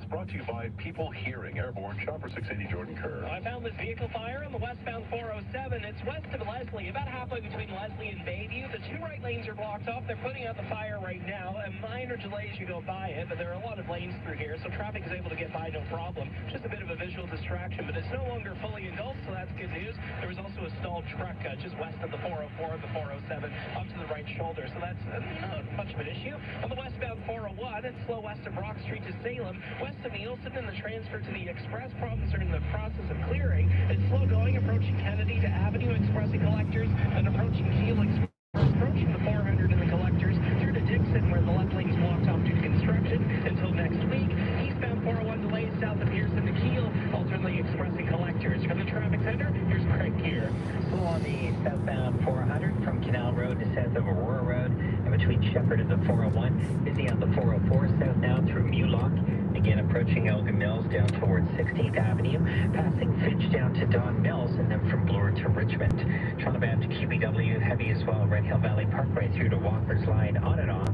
It's brought to you by People Hearing, Airborne Shopper 680 Jordan Kerr. I found this vehicle fire on the westbound 407. It's west of Leslie, about halfway between Leslie and Bayview. The two right lanes are blocked off. They're putting out the fire right now. A minor delay as you go by it, but there are a lot of lanes through here, so traffic is able to get by no problem. Just a bit of a visual distraction, but it's no longer fully engulfed, so that's good news. There was also a stalled truck just west of the 404 and the 407 up to the right shoulder, so that's not much of an issue. On the westbound 401, it's slow west of Brock Street to Salem, west of Nielsen, and the transfer to the Express. Problems are in the process of clearing. It's slow going approaching Kennedy to Avenue Express and Collectors, and approaching Keel Express, approaching the 400 in the Collectors, through to Dixon where the left lane's blocked off due to construction until next week. Eastbound 401 delays south of Pearson to Keel, alternately Express and Collectors. From the traffic center, here's Craig Gear. Slow on the southbound 400 from Canal Road to south of Aurora Road and between Shepherd and the 401. Busy on the 404 south now through Mulock. Again, approaching Elgin Mills down towards 16th Avenue, passing Finch down to Don Mills, and then from Bloor to Richmond. Toronto bound to QBW, heavy as well, Red Hill Valley Parkway through to Walker's Line, on and off.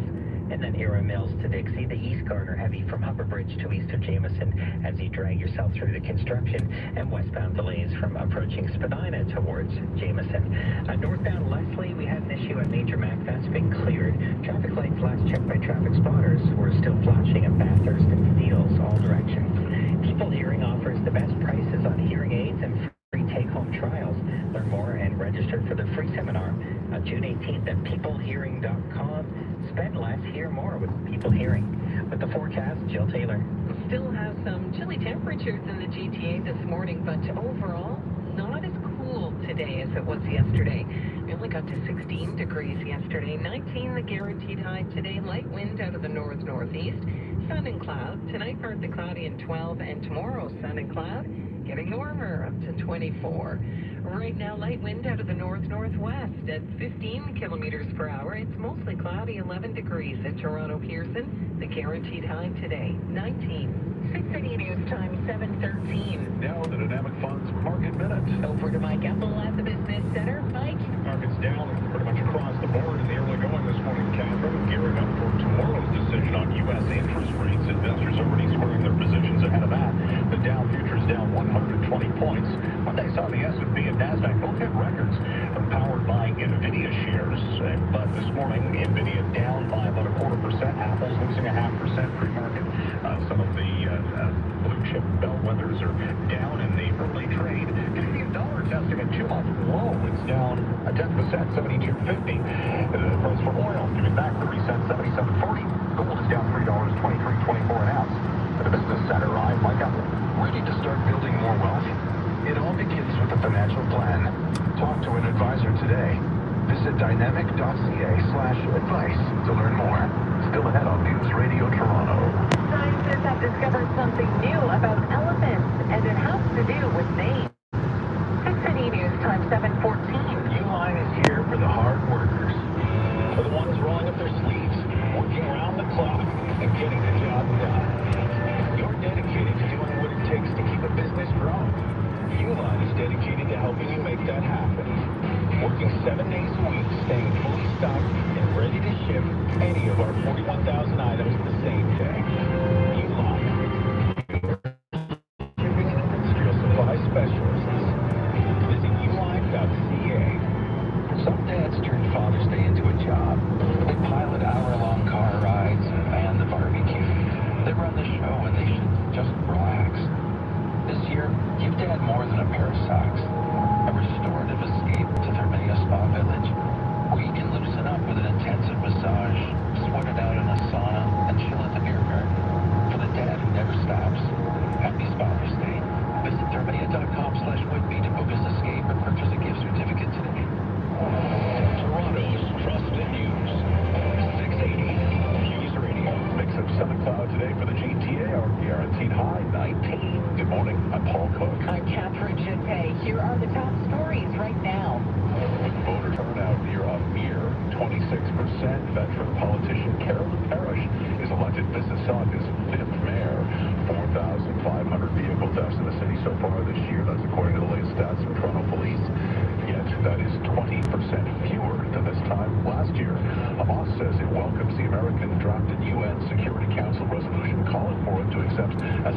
And then Era Mills to Dixie. The East Garner heavy from Humber Bridge to east of Jameson as you drag yourself through the construction, and westbound delays from approaching Spadina towards Jameson. Northbound Leslie, we had an issue at Major Macfast, been cleared. Traffic lights last checked by traffic spotters were still flashing at Bathurst and Steeles all directions. People Hearing offers the best prices on hearing aids and free take-home trials. Learn more and register for the free seminar on June 18th at peoplehearing.com. Spend less, hear more with People Hearing. With the forecast, Jill Taylor. Still have some chilly temperatures in the GTA this morning, but overall, not as cool today as it was yesterday. We only got to 16 degrees yesterday, 19 the guaranteed high today, light wind out of the north-northeast, sun and cloud. Tonight, partly cloudy and 12, and tomorrow, sun and cloud, getting warmer up to 24. Right now, light wind out of the north-northwest at 15 kilometers per hour. It's mostly cloudy, 11 degrees at Toronto Pearson. The guaranteed high today, 19. 680 News Time, 7:13. Now the Dynamic Funds Market Minute. Over to Mike Ethel at the Business Center. Mike? Markets down pretty much across the board in the early going this morning, Canada, gearing up for tomorrow's decision on U.S. interest rates. Investors already squaring their positions ahead of that. The Dow futures down 120 points. Monday saw the S&P and NASDAQ both hit records, powered by NVIDIA shares. But this morning, NVIDIA down by about 0.25%. Apple's losing 0.5% pre-market. Some of the blue chip bellwethers are down in the early trade. Canadian dollar testing a 2-month low. It's down 0.1%, 72.50. The price for oil giving back 30 cents, 77.40. Gold is down $3.23.24 an ounce. At the Business Center, I'm Mike Ethel. Ready to start building more wealth? It all begins with a financial plan. Talk to an advisor today. Visit dynamic.ca/advice to learn more. Still ahead on News Radio Toronto. Scientists have discovered something new about elephants, and it has to do with names. 680 News Time, 7:14. Uline is here for the hard workers, for the ones rolling up their sleeves, working around the clock, and getting the job done. You're dedicated to doing what it takes to keep a business growing. Uline is dedicated to helping you make that happen. Working 7 days a week, staying fully stocked and ready to ship any of our 41,000 items the same day. Uline, shipping and industrial supply specialists. Visit uline.ca. Some dads turn Father's Day into a job. They pilot hour-long car rides and man the barbecue. They run the show and they should just relax. This year, give Dad more than a pair of socks. A restorative escape to Thermea Spa Village, where you can loosen up with an intensive massage, sweat it out in a sauna, and chill at the beer garden. For the dad who never stops, happy Father's Day. Visit Thermea.com/Whitby to book his escape or purchase a gift certificate today. Toronto's Trusted News, 680 News Radio. Mix of sun and cloud today for the GTA. Our guaranteed high, 19. Good morning. I'm Paul Cook. I'm Catherine Jeppe. Here are the top stories right now. Voter turnout near a mere 26%. Veteran politician Carolyn Parrish is elected Mississauga's 5th mayor. 4,500 vehicle thefts in the city so far this year. That's according to the latest stats from Toronto Police. Yet that is 20% fewer than this time last year. Hamas says it welcomes the American-drafted UN Security Council resolution calling for it to accept a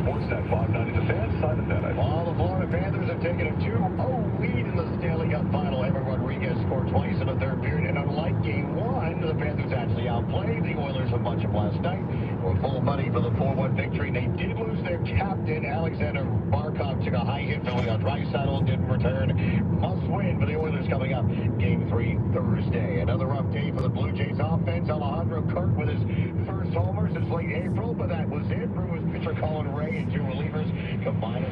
Sportsnet 590 The Fan side of that. Well, the Florida Panthers have taken a 2-0 lead in the Stanley Cup final. Evan Rodriguez scored twice in the third period, and unlike Game 1, the Panthers actually outplayed the Oilers for much of last night. Were full money for the 4-1 victory. They did lose their captain, Alexander Barkov, took a high hit penalty on Draisaitl, didn't return. Must win for the Oilers coming up. Game 3 Thursday. Another rough day for the Blue Jays offense. Alejandro Kirk with his first homer since late April, but that was it. Brewers pitcher Colin Ray and 2 relievers combined.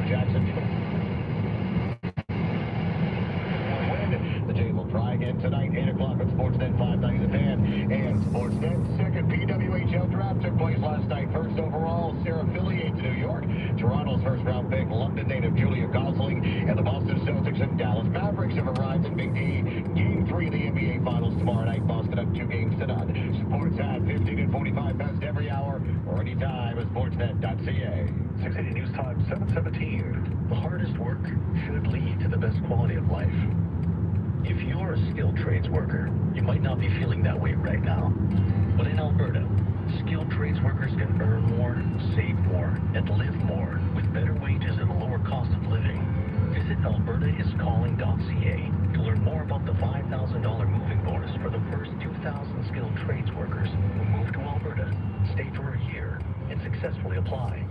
Jackson. The Jays will try again tonight, 8 o'clock on Sportsnet 590 The Fan and Sportsnet. Second PWHL draft took place last night. First overall, Sarah Fillier to New York. Toronto's first round pick, London native Julia Gosling, and the Boston Celtics and Dallas Mavericks have arrived in Big D. Game 3 of the NBA Finals tomorrow night. Boston up 2 games to none. Sports at 15 and 45 best every hour or anytime at sportsnet.ca. 680 News Time 7:17. The hardest work should lead to the best quality of life. If you're a skilled trades worker, you might not be feeling that way right now. But in Alberta, skilled trades workers can earn more, save more, and live more with better wages and a lower cost of living. Visit albertaiscalling.ca to learn more about the $5,000 moving bonus for the first 2,000 skilled trades workers who move to Alberta, stay for a year, and successfully apply.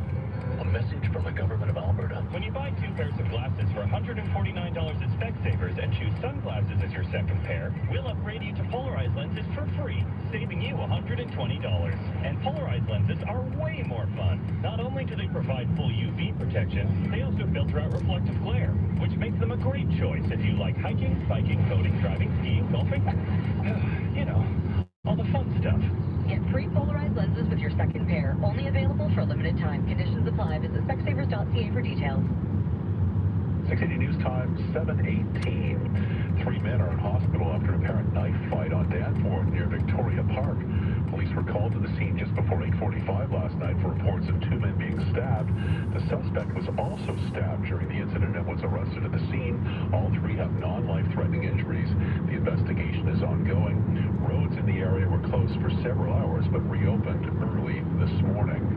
A message from the government of Alberta. When you buy 2 pairs of glasses for $149 at Specsavers and choose sunglasses as your second pair, we'll upgrade you to polarized lenses for free, saving you $120. And polarized lenses are way more fun. Not only do they provide full UV protection, they also filter out reflective glare, which makes them a great choice if you like hiking, biking, boating, driving, skiing, golfing. You know, all the fun stuff. Get free polarized lenses with your second pair. Only available for a limited time. Conditions apply. Visit specsavers.ca for details. 680 News Time 7:18. 3 men are in hospital after an apparent knife fight on Danforth near Victoria Park. Police were called to the scene just before 8:45 last night for reports of 2 men being stabbed. The suspect was also stabbed during the incident and was arrested at the scene. All 3 have non-life-threatening injuries. The investigation is ongoing. Roads in the area were closed for several hours but reopened early this morning.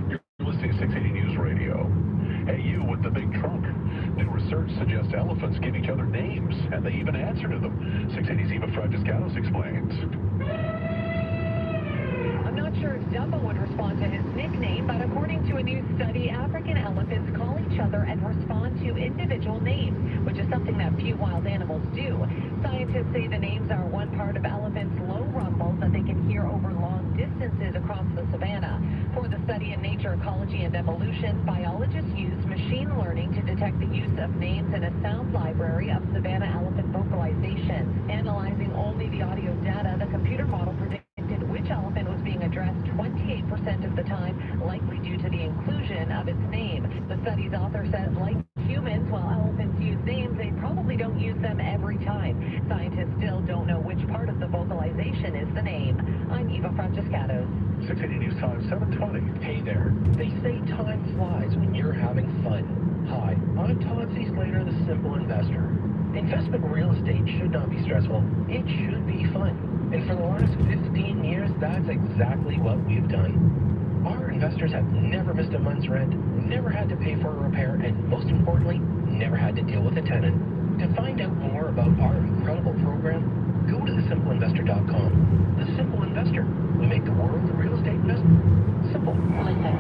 You're listening to 680 News Radio. Hey, you with the big trunk. New research suggests elephants give each other names, and they even answer to them. 680's Eva Francescanos explains. I'm not sure if Dumbo would respond to his nickname, but according to a new study, African elephants call each other and respond to individual names, which is something that few wild animals do. Scientists say the names are one part of elephants' low rumbles that they can hear over long distances across the savannah. For the study in Nature, Ecology, and Evolution, biologists used machine learning to detect the use of names in a sound library of savanna elephant vocalizations. Analyzing only the audio data, the computer model predicted which elephant was being addressed 28% of the time, likely due to the inclusion of its name. The study's author said, like humans, while elephants use names, they probably don't use them every time. Scientists still don't know which part of the vocalization is the name. I'm Eva Francescanos. 680 News Time 7:20. Hey there. They say time flies when you're having fun. Hi, I'm Todd C. Slater, the Simple Investor. Investment in real estate should not be stressful. It should be fun. And for the last 15 years, that's exactly what we've done. Our investors have never missed a month's rent, never had to pay for a repair, and most importantly, never had to deal with a tenant. To find out more about our incredible program, go to thesimpleinvestor.com. The Simple Investor. We make the world of real estate investment simple. Listen.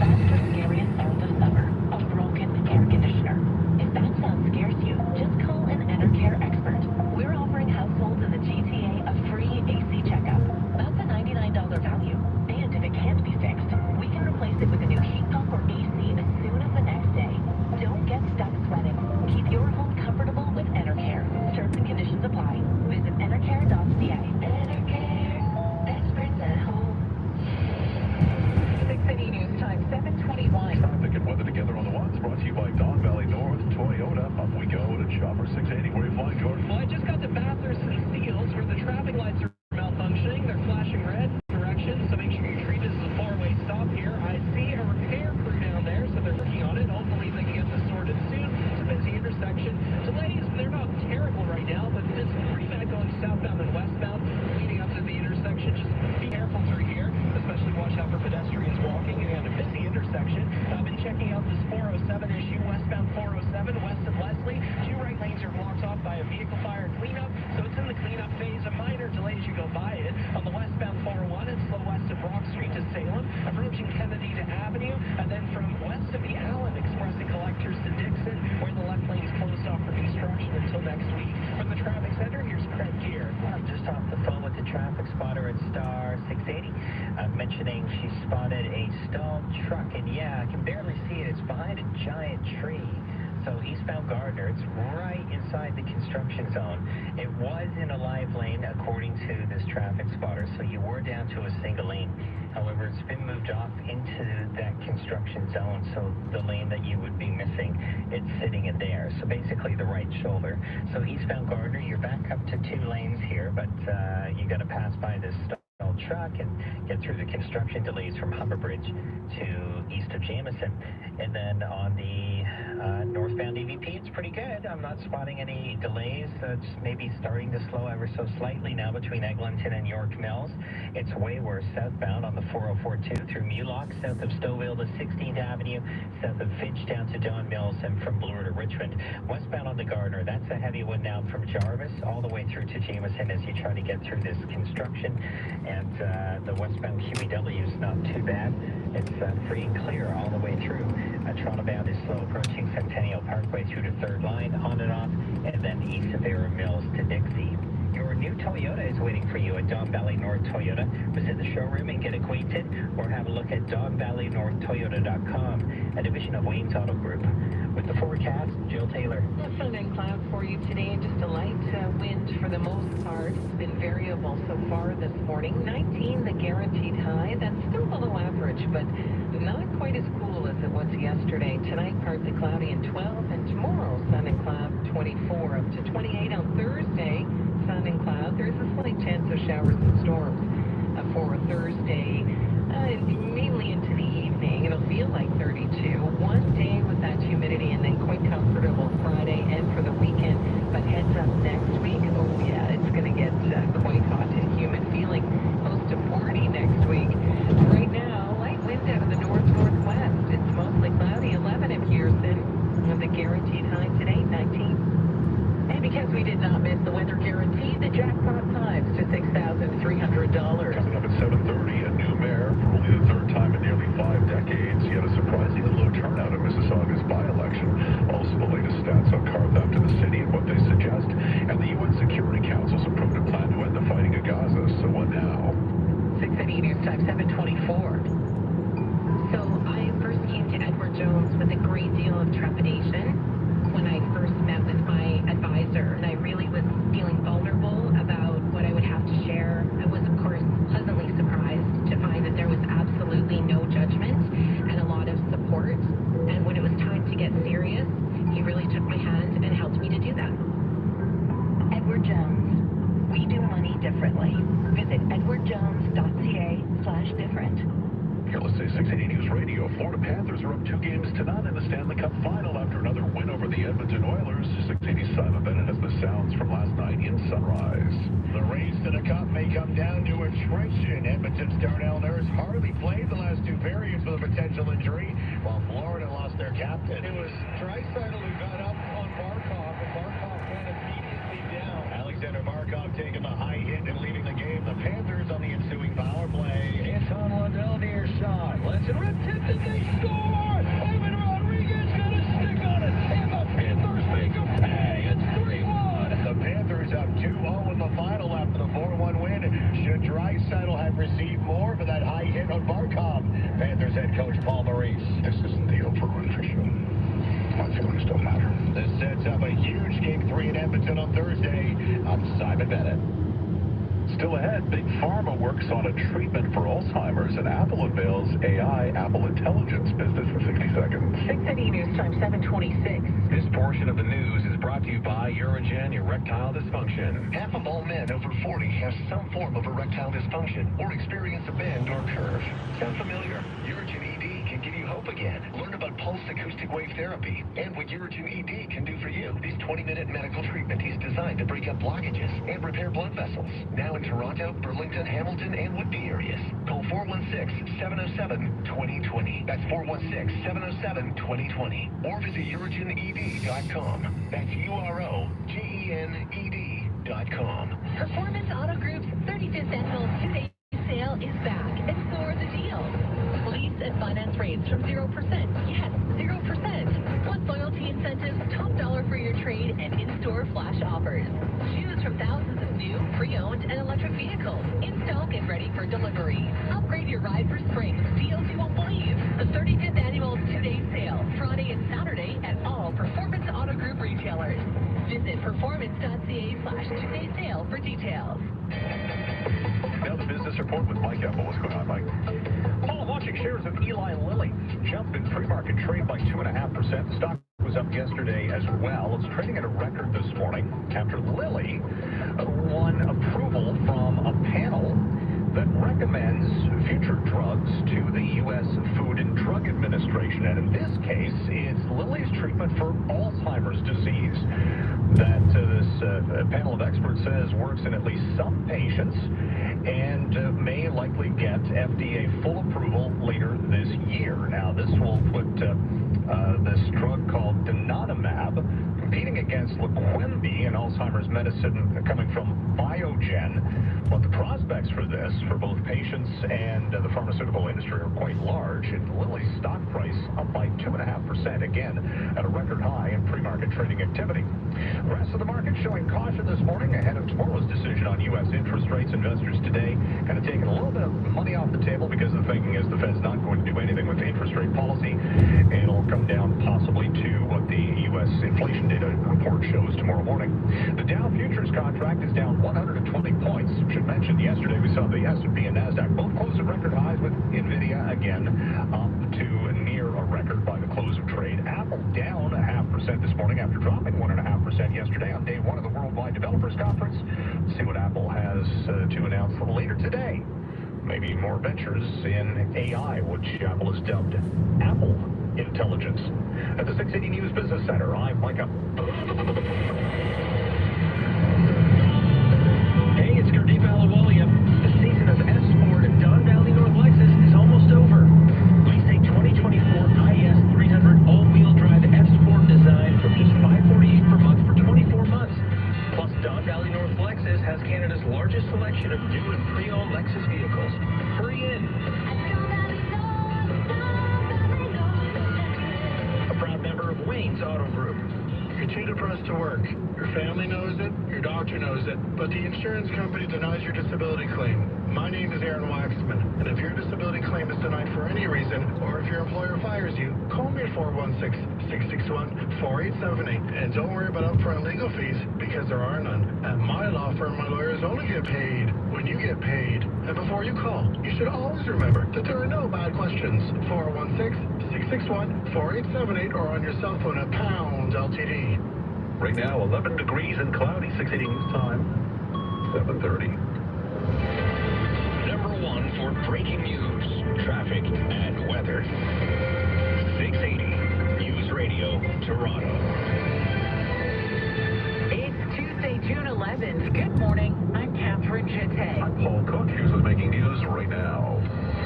Fastest, scariest sound of summer. A broken air conditioner. If that sound scares you, just call an Enercare expert. We're offering households in the GTA a free AC checkup. That's a $99 value. And if it can't be fixed, we can replace it with a new heat pump or AC as soon as the next day. Don't get stuck sweating. Keep your home comfortable with Enercare. Terms and conditions apply. Visit Enercare.ca. Enercare. Experts and slow west of Brock Street to Salem, approaching Kennedy to Avenue, and then from west of the Allen, expressing collectors to Dixon, where the left lane is closed off for construction until next week. From the traffic center, here's Craig Gear. I'm just off the phone with the traffic spotter at Star 680, mentioning she spotted a stalled truck, and yeah, I can barely see it. It's behind a giant tree. So eastbound Gardner, it's right inside the construction zone. It was in a live lane, according to this traffic spotter, so you were down to a single lane. However, it's been moved off into that construction zone, so the lane that you would be missing, it's sitting in there. So basically the right shoulder. So eastbound Gardner, you're back up to 2 lanes here, but you got to pass by this stalled truck and get through the construction delays from Humber Bridge to east of Jameson. And then on the northbound EVP, it's pretty good. I'm not spotting any delays. It's maybe starting to slow ever so slightly now between Eglinton and York Mills. It's way worse southbound on the 404-2 through Mulock, south of Stouffville to 16th Avenue, south of Finch down to Don Mills, and from Bloor to Richmond. Westbound on the Gardner, that's a heavy one now from Jarvis all the way through to Jameson as you try to get through this construction. And the westbound QEW is not too bad. It's free and clear all the way through. Toronto bound is slow approaching Centennial Parkway through to 3rd line, on and off, and then east of Arrow Mills to Dixie. Your new Toyota is waiting for you at Dog Valley North Toyota. Visit the showroom and get acquainted, or have a look at dogvalleynorthtoyota.com, a division of Wayne's Auto Group. With the forecast, Jill Taylor. Sun and clouds for you today, just a light wind for the most part. It's been variable so far this morning. 19 the guaranteed high. That's still below average, but not quite as cool as it was yesterday. Tonight, partly cloudy and 12, and tomorrow, sun and cloud 24 up to 28 on Thursday. Sun and cloud. There's a slight chance of showers and storms for Thursday, mainly into the evening. It'll feel like 32. One day with that humidity, and then quite comfortable Friday and for the weekend. But heads up next week, oh yeah, it's going to get quite hot and humid, feeling close to 40 next week. Right now, light wind out of the north-northwest. It's mostly cloudy, 11 in Pearson. The guaranteed high today, 19. And because we did not miss the weather guarantee, the jackpot climbs to $6,300. Coming up at 7:30, a new mayor for only the 3rd time in nearly 5 decades. Yet a surprisingly low turnout in Mississauga's by-election. Also the latest stats on car theft in the city and what they suggest. And the UN Security Council's approved a plan to end the fighting in Gaza. So what now? 680 News Time 724. So I first came to Edward Jones with a great deal of trepidation when I first met with my advisor, and I really was feeling vulnerable about what I would have to share. I was, of course, pleasantly surprised to find that there was absolutely no judgment and a lot of support. And when it was time to get serious, he really took my hand and helped me to do that. Edward Jones. We do money differently. Visit edwardjones.ca/different. Here, let's say 680 News Radio. Florida Panthers are up 2 games to none in the Stanley Cup Final after another win over the Edmonton Oilers. 680 Simon Bennett has the sounds from last night in Sunrise. The race to the cup may come down to attrition. Edmonton's Darnell Nurse hardly played the last 2 periods with a potential injury, while Florida lost their captain. It was Draisaitl who got up on Barkov, and Barkov went immediately down. Alexander Barkov taking the high hit and leaving the game. The Panthers on the ensuing power play. Anton Lundell near shot. Lenson ripped it, they score! Evan Rodriguez got a stick on it, and the Panthers make a pay. It's 3-1. The Panthers up 2-0 in the final after the 4-1 win. Should Draisaitl have received more for that high hit on Barkov? Panthers head coach Paul Maurice. This isn't the over run for you. My feelings don't matter. This sets up a huge Game 3 in Edmonton on Thursday. I'm Simon Bennett. Still ahead, Big Pharma works on a treatment for Alzheimer's, and Apple unveils AI Apple Intelligence business in 60 seconds. 680 News Time 726. This portion of the news is brought to you by Urogen Erectile Dysfunction. Half of all men over 40 have some form of erectile dysfunction or experience a bend or curve. Sound familiar? Urogen ED can give you hope again. Learn about pulsed acoustic wave therapy and what Urogen ED can do for you. This 20-minute medical treatment is designed to break up blockages and repair blood vessels. Now in Toronto, Burlington, Hamilton, and Whitby areas. Call 416-707-2020. That's 416-707-2020. Or visit UrogenED.com. That's UROGENED.com. Performance Auto Group's 35th annual 2-day sale is back. points from 0%. Yes, 0%. Plus loyalty incentives, top dollar for your trade, and in-store flash offers. Choose from thousands of new, pre-owned, and electric vehicles in stock and ready for delivery. Upgrade your ride for spring with deals you won't believe. The 35th annual 2-day sale, Friday and Saturday at all Performance Auto Group retailers. Visit performance.ca/2-day sale for details. Now the business report with Mike Apple. What's going on, Mike? Paul, watching shares of Eli Lilly jumped in pre-market trade by 2.5%. The stock was up yesterday as well. It's trading at a record this morning after Lilly won approval from a panel that recommends future drugs to the U.S. Food and Drug Administration. And in this case, it's Lilly's treatment for Alzheimer's disease that this panel of experts says works in at least some patients and may likely get FDA full approval later this year. Now, this will put this drug called donanemab competing against Leqembi, an Alzheimer's medicine coming from Biogen. But the prospects for this, for both patients and the pharmaceutical industry, are quite large. And Lilly's stock price up by 2.5%, again, at a record high in pre-market trading activity. The rest of the market showing caution this morning ahead of tomorrow's decision on U.S. interest rates. Investors today kind of taking a little bit of money off the table because the thinking is the Fed's not going to do anything with interest rate policy. It'll come down possibly to what the U.S. inflation data report shows tomorrow morning. The Dow futures contract is down 120 points. Should mention yesterday we saw the S&P and NASDAQ both close at record highs, with NVIDIA again up to near a record by the close of trade. Apple down 0.5% this morning after dropping 1.5% yesterday on day one of the Worldwide Developers Conference. See what Apple has to announce later today. Maybe more ventures in AI, which Apple has dubbed Apple Intelligence. At the 680 News Business Center, I'm Micah. Hey, it's Gurdeep Ahluwalia. The season of F-Sport at Don Valley North Lexus is almost over. Lease a 2024 IS 300 all-wheel drive F-Sport design from just $548 per month for 24 months. Plus, Don Valley North Lexus has Canada's largest selection of new and pre-owned Lexus vehicles. Hurry in. A proud member of Wayne's Auto Group. Continue to press to work. Your family knows it, your doctor knows it, but the insurance company denies your disability claim. My name is Aaron Waxman, and if your disability claim is denied for any reason, or if your employer fires you, call me at 416-661-4878. And don't worry about upfront legal fees, because there are none. At my law firm, my lawyers only get paid when you get paid. And before you call, you should always remember that there are no bad questions. 416-661-4878 or on your cell phone at pound LTD. Right now, 11 degrees and cloudy. 680 news time, 7:30. Number one for breaking news, traffic, and weather. 680 News Radio, Toronto. It's Tuesday, June 11th. Good morning. I'm Catherine Jeté. I'm Paul Cook. Here's what's making news right now.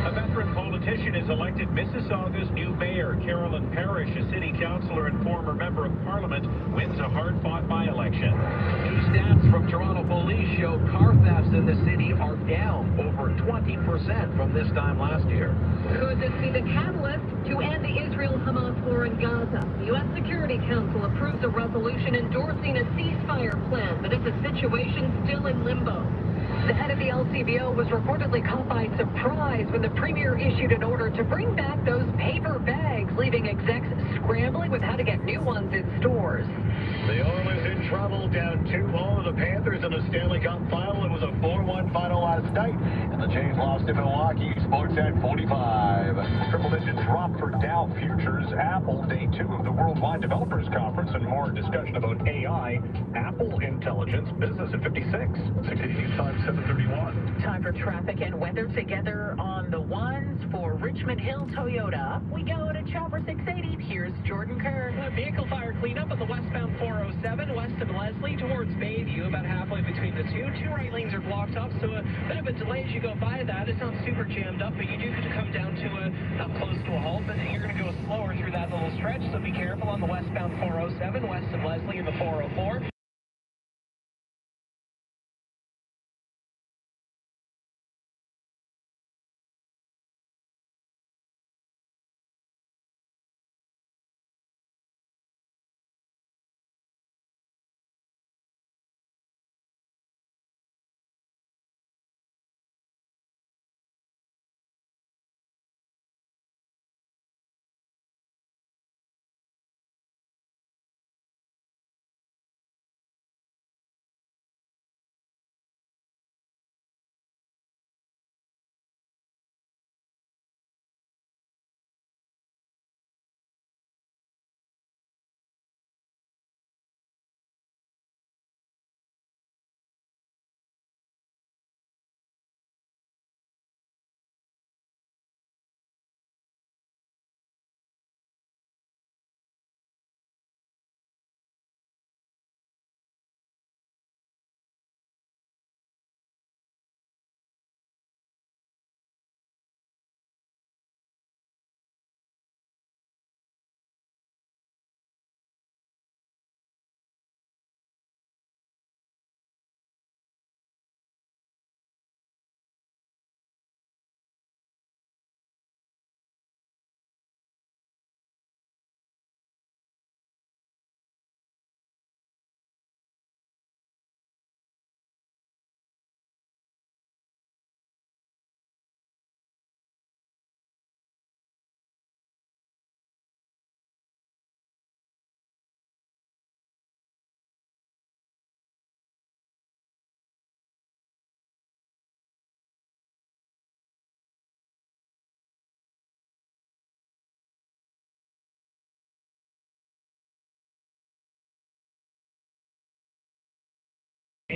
A veteran politician is elected Mississauga's new mayor. Carolyn Parrish, a city councillor and former member of parliament, wins a hard-fought by-election. New stats from Toronto police show car thefts in the city are down over 20% from this time last year. Could this be the catalyst to end the Israel-Hamas war in Gaza? The U.S. Security Council approves a resolution endorsing a ceasefire plan, but is the situation still in limbo? The head of the LCBO was reportedly caught by surprise when the premier issued an order to bring back those paper bags, leaving execs scrambling with how to get new ones in stores. The Oilers in trouble, down 2-0 to the Panthers in the Stanley Cup final. It was a 4-1 final last night, and the Jays lost to Milwaukee. Sportsnet 45. Triple-digit drop for Dow futures. Apple, day 2 of the Worldwide Developers Conference, and more discussion about AI. Apple Intelligence, business at 56. 680 news time, 7:31. Time for traffic and weather together on the ones for Richmond Hill Toyota. We go to Chopper 680. Here's Jordan Kerr. Vehicle fire cleanup on the westbound 407 west of Leslie towards Bayview, about halfway between the two. Two right lanes are blocked up, so a bit of a delay as you go by that. It's not super jammed up, but you do have to come down to not close to a halt, but you're going to go slower through that little stretch, so be careful on the westbound 407 west of Leslie and the 404.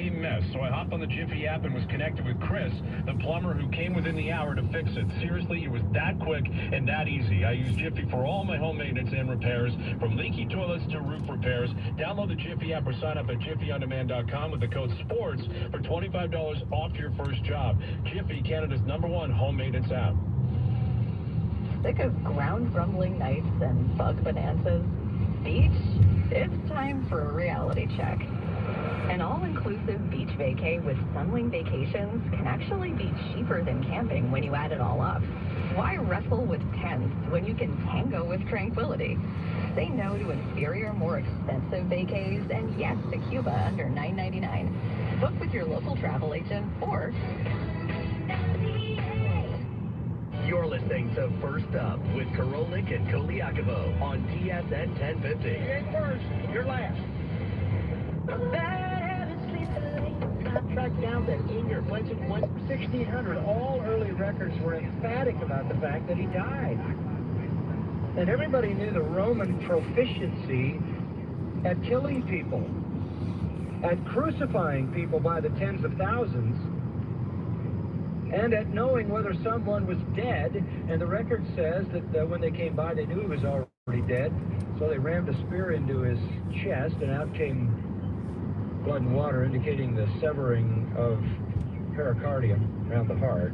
a mess. So I hopped on the Jiffy app and was connected with Chris, the plumber who came within the hour to fix it. Seriously, it was that quick and that easy. I use Jiffy for all my home maintenance and repairs, from leaky toilets to roof repairs. Download the Jiffy app or sign up at jiffyondemand.com with the code SPORTS for $25 off your first job. Jiffy, Canada's #1 home maintenance app. Sick of ground rumbling nights and bug bonanzas? Beach? It's time for a reality check. An all-inclusive beach vacay with Sunwing Vacations can actually be cheaper than camping when you add it all up. Why wrestle with tents when you can tango with tranquility? Say no to inferior, more expensive vacays and yes to Cuba under $9.99. Book with your local travel agent or... You're listening to First Up with Karolnik and Koliakovo on TSN 1050. You ain't first, you're last. I tracked down that in-year Fletcher 1600. All early records were emphatic about the fact that he died. And everybody knew the Roman proficiency at killing people, at crucifying people by the tens of thousands, and at knowing whether someone was dead. And the record says that when they came by, they knew he was already dead. So they rammed a spear into his chest, and out came blood and water, indicating the severing of pericardium around the heart.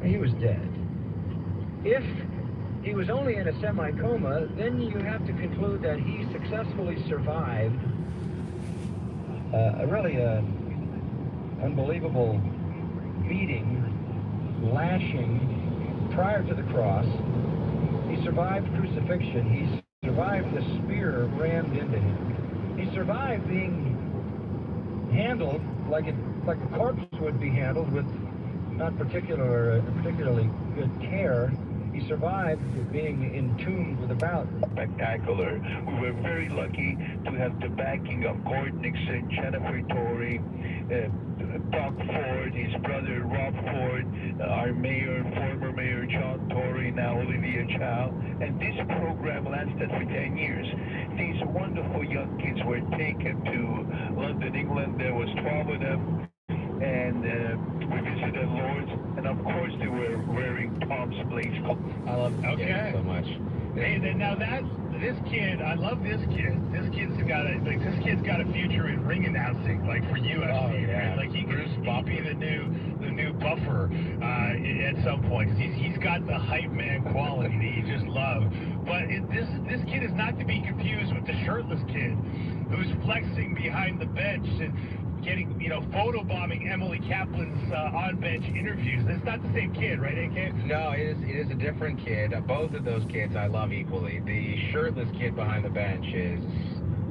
He was dead. If he was only in a semi-coma, then you have to conclude that he successfully survived a really unbelievable beating, lashing prior to the cross. He survived crucifixion. He survived the spear rammed into him. He survived being handled like a corpse would be handled, with not particularly good care. He survived being entombed with about... Spectacular. We were very lucky to have the backing of Gord Nixon, Jennifer Tory, Doug Ford, his brother Rob Ford, our mayor, former mayor John Tory, now Olivia Chow. And this program lasted for 10 years. These wonderful young kids were taken to London, England. There was 12 of them. And we visited Lords, and of course they were wearing Tom's Blaze. I love this kid so much. Hey, now this kid, I love this kid. This kid's got a future in ring announcing, like for UFC. Oh, yeah. Like he could be the new Buffer at some point. He's got the hype man quality that you just love. But this kid is not to be confused with the shirtless kid who's flexing behind the bench and getting, photo bombing Emily Kaplan's on-bench interviews. That's not the same kid, right, AK? No, it is a different kid. Both of those kids I love equally. The shirtless kid behind the bench is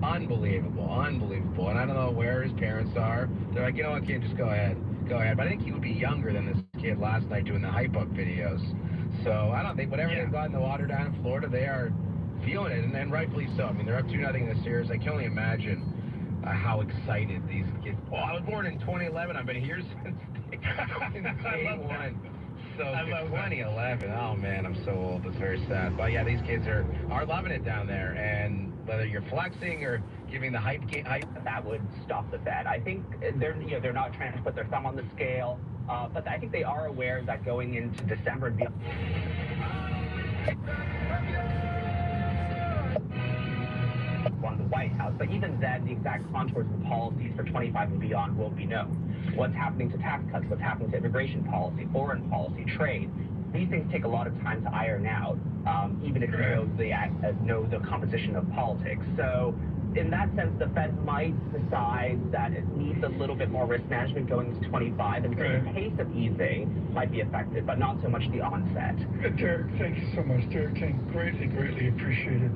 unbelievable. And I don't know where his parents are. They're like, you know what, kid, just go ahead. But I think he would be younger than this kid last night doing the hype-up videos. So I don't think whatever they've got in the water down in Florida, they are feeling it, and rightfully so. I mean, they're up 2-0 in the series. I can only imagine how excited these kids. Well, I was born in 2011. I've been here since day one. So 2011. Oh man, I'm so old. It's very sad. But yeah, these kids are loving it down there. And whether you're flexing or giving the hype, that would stop the Fed. I think they're not trying to put their thumb on the scale, but I think they are aware that going into December and beyond. On the White House, but even then, the exact contours of the policies for 25 and beyond will be known. What's happening to tax cuts, what's happening to immigration policy, foreign policy, trade. These things take a lot of time to iron out, even if you know the composition of politics. So in that sense, the Fed might decide that it needs a little bit more risk management going into 25, and the pace of easing might be affected, but not so much the onset. Derek, thank you so much. Derek King, greatly appreciated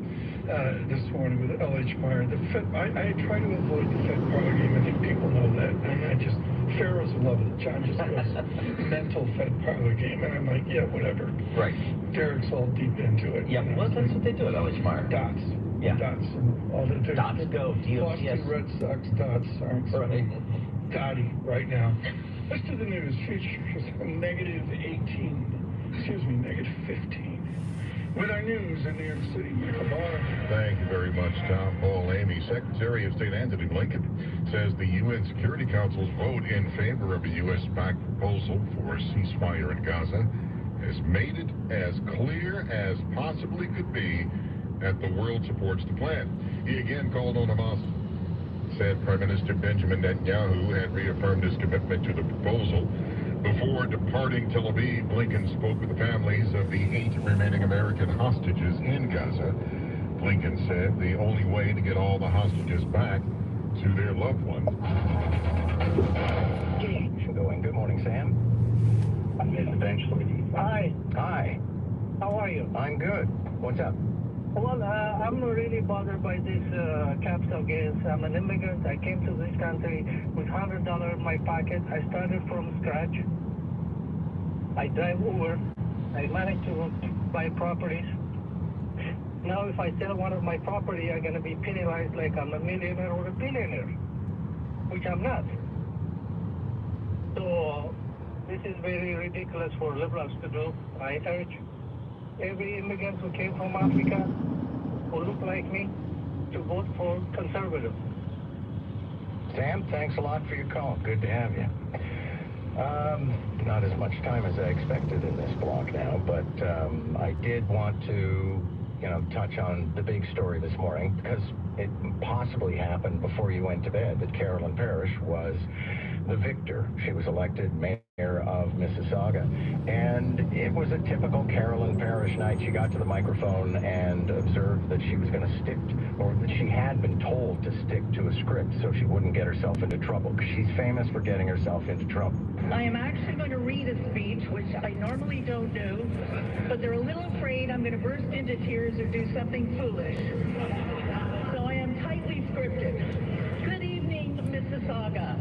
this morning with L.H. Meyer. The Fed, I try to avoid the Fed parlor game. I think people know that. And Pharaohs love it. John just goes mental Fed parlor game, and I'm like, yeah, whatever. Right. Derek's all deep into it. Yeah, well, that's what they do at L.H. Meyer. Dots. Yeah. Dots and all the Dots go. Boston Red Sox dots aren't so dotty right now. Let's do the news. Features -15. with our news in New York City. Thank you very much, Tom. Paul Amy. Secretary of State Antony Blinken says the UN Security Council's vote in favor of a U.S.-backed proposal for a ceasefire in Gaza has made it as clear as possibly could be that the world supports the plan. He again called on Hamas. Said Prime Minister Benjamin Netanyahu had reaffirmed his commitment to the proposal. Before departing Tel Aviv, Blinken spoke with the families of the 8 remaining American hostages in Gaza. Blinken said the only way to get all the hostages back to their loved ones. Going. Good morning, Sam. Eventually. Hi. Hi. How are you? I'm good. What's up? Well, I'm really bothered by this capital gains. I'm an immigrant. I came to this country with $100 in my pocket. I started from scratch. I drive Uber. I managed to buy properties. Now, if I sell one of my property, I'm going to be penalized like I'm a millionaire or a billionaire, which I'm not. So, this is very ridiculous for liberals to do. I urge every immigrant who came from Africa, who look like me, to vote for conservative. Sam, thanks a lot for your call. Good to have you. Not as much time as I expected in this block now, but I did want to, touch on the big story this morning because it possibly happened before you went to bed that Carolyn Parrish was the victor. She was elected mayor of Mississauga. And it was a typical Carolyn Parrish night. She got to the microphone and observed that she was going to stick, or that she had been told to stick to a script so she wouldn't get herself into trouble, because she's famous for getting herself into trouble. I am actually going to read a speech, which I normally don't do, but they're a little afraid I'm going to burst into tears or do something foolish. So I am tightly scripted. Good evening, Mississauga.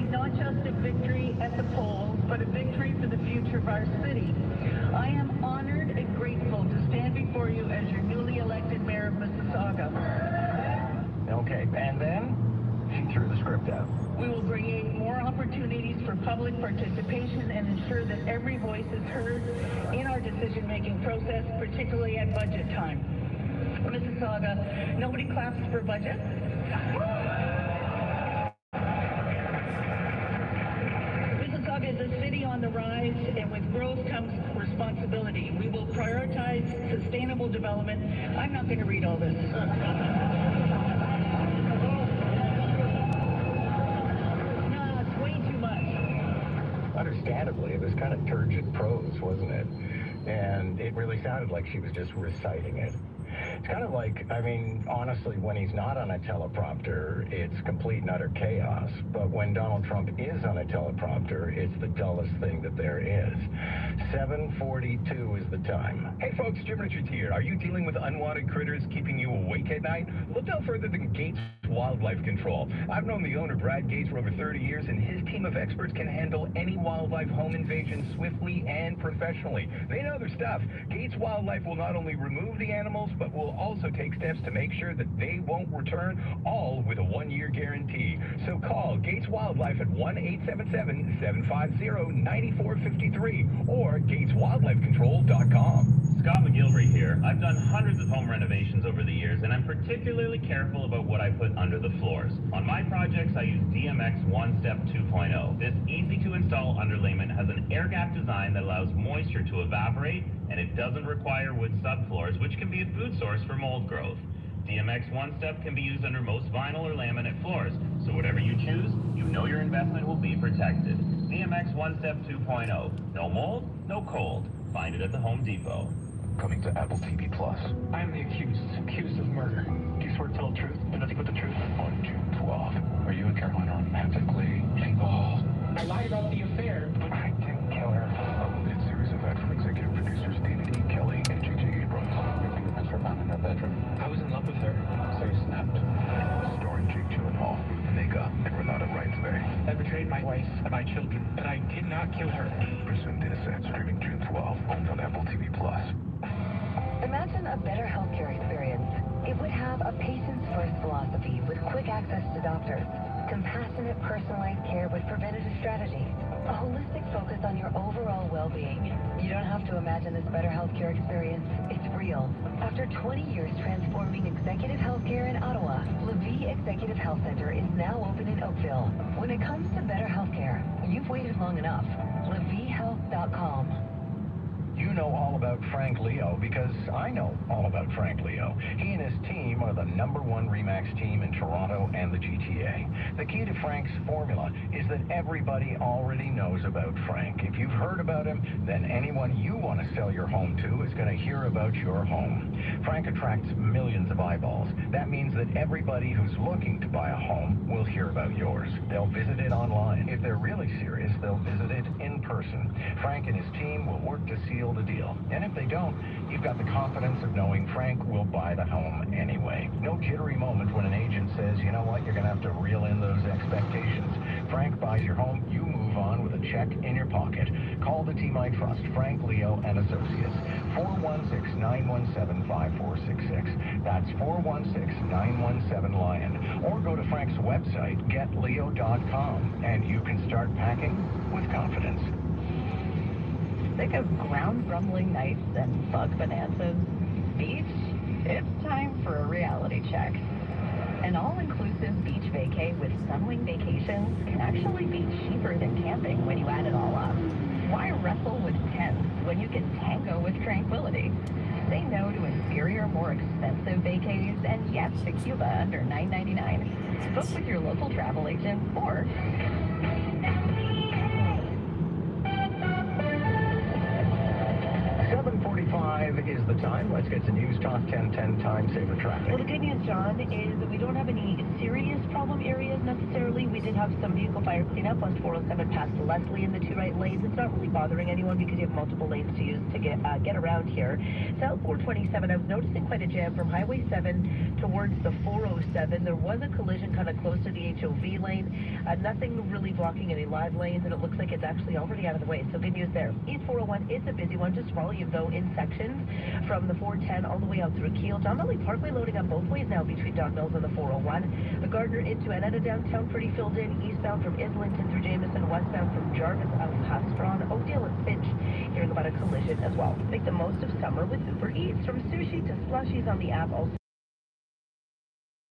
Not just a victory at the polls, but a victory for the future of our city. I am honored and grateful to stand before you as your newly elected mayor of Mississauga. Okay, and then she threw the script out. We will create more opportunities for public participation and ensure that every voice is heard in our decision-making process, particularly at budget time. Mississauga, nobody claps for budget. Mississauga is a city on the rise, and with growth comes responsibility. We will prioritize sustainable development. I'm not going to read all this. No, it's way too much. Understandably, it was kind of turgid prose, wasn't it? And it really sounded like she was just reciting it. It's kind of like, honestly, when he's not on a teleprompter, it's complete and utter chaos. But when Donald Trump is on a teleprompter, it's the dullest thing that there is. 7:42 is the time. Hey folks, Jim Richards here. Are you dealing with unwanted critters keeping you awake at night? Look no further than Gates Wildlife Control. I've known the owner, Brad Gates, for over 30 years, and his team of experts can handle any wildlife home invasion swiftly and professionally. They know their stuff. Gates Wildlife will not only remove the animals, but will also take steps to make sure that they won't return, all with a 1-year guarantee. So call Gates Wildlife at 1-877-750-9453 or GatesWildlifeControl.com. Scott McGilvery here. I've done hundreds of home renovations over the years, and I'm particularly careful about what I put under the floors. On my projects, I use DMX One Step 2.0. This easy-to-install underlayment has an air gap design that allows moisture to evaporate, and it doesn't require wood subfloors, which can be a food source for mold growth. DMX One Step can be used under most vinyl or laminate floors, so whatever you choose, you know your investment will be protected. DMX One Step 2.0. No mold, no cold. Find it at the Home Depot. Coming to Apple TV Plus. I am the accused of murder. Do you swear to tell the truth and nothing but the truth? On June 12th, are you and Caroline romantically involved? I lied about the affair, but I didn't kill her. A limited series event from executive producers David E. Kelly and J.J. Abrams. Your fingerprints were found in her bedroom. I was in love with her. So you snapped. Starring Jake Gyllenhaal, Nega, and Renata Reinsberg. I betrayed my wife and my children, but I did not kill her. Presumed innocent, streaming June 12th, only on Apple TV Plus. Imagine a better healthcare experience. It would have a patient's first philosophy with quick access to doctors, compassionate, personalized care with preventative strategy. A holistic focus on your overall well-being. You don't have to imagine this better healthcare experience. It's real. After 20 years transforming executive healthcare in Ottawa, LaVie Executive Health Center is now open in Oakville. When it comes to better healthcare, you've waited long enough. LaVieHealth.com. You know all about Frank Leo because I know all about Frank Leo. He and his team are the #1 RE/MAX team in Toronto and the GTA. The key to Frank's formula is that everybody already knows about Frank. If you've heard about him, then anyone you want to sell your home to is going to hear about your home. Frank attracts millions of eyeballs. That means that everybody who's looking to buy a home will hear about yours. They'll visit it online. If they're really serious, they'll visit it in person. Frank and his team will work to seal the deal. And if they don't, you've got the confidence of knowing Frank will buy the home anyway. No jittery moment when an agent says, you know what, you're going to have to reel in those expectations. Frank buys your home, you move on with a check in your pocket. Call the team I trust, Frank Leo and Associates. 416-917-5466. That's 416-917-LION. Or go to Frank's website, getleo.com, and you can start packing with confidence. Sick of ground rumbling nights and bug bonanzas? Beach? It's time for a reality check. An all-inclusive beach vacay with Sunwing Vacations can actually be cheaper than camping when you add it all up. Why wrestle with tents when you can tango with tranquility? Say no to inferior, more expensive vacays and yes to Cuba under $9.99. Book with your local travel agent or 7:45 is the time. Let's get to News Talk 1010 Time Saver Traffic. Well, the good news, John, is that we don't have any serious problem areas necessarily. We did have some vehicle fire cleanup on 407 past Leslie in the two right lanes. It's not really bothering anyone because you have multiple lanes to use to get around here. South 427, I was noticing quite a jam from Highway 7 towards the 407. There was a collision kind of close to the HOV lane. Nothing really blocking any live lanes, and it looks like it's actually already out of the way. So good news there. East 401 is a busy one, just volume though in sections from the 410 all the way out through Kiel. Don Valley Parkway loading up both ways now between Don Mills and the 401. The Gardner into and out of downtown pretty filled in. Eastbound from Islington through Jameson, westbound from Jarvis out past Strawn, Oakdale and Finch. Hearing about a collision as well. Make the most of summer with Uber Eats. From sushi to slushies on the app. Also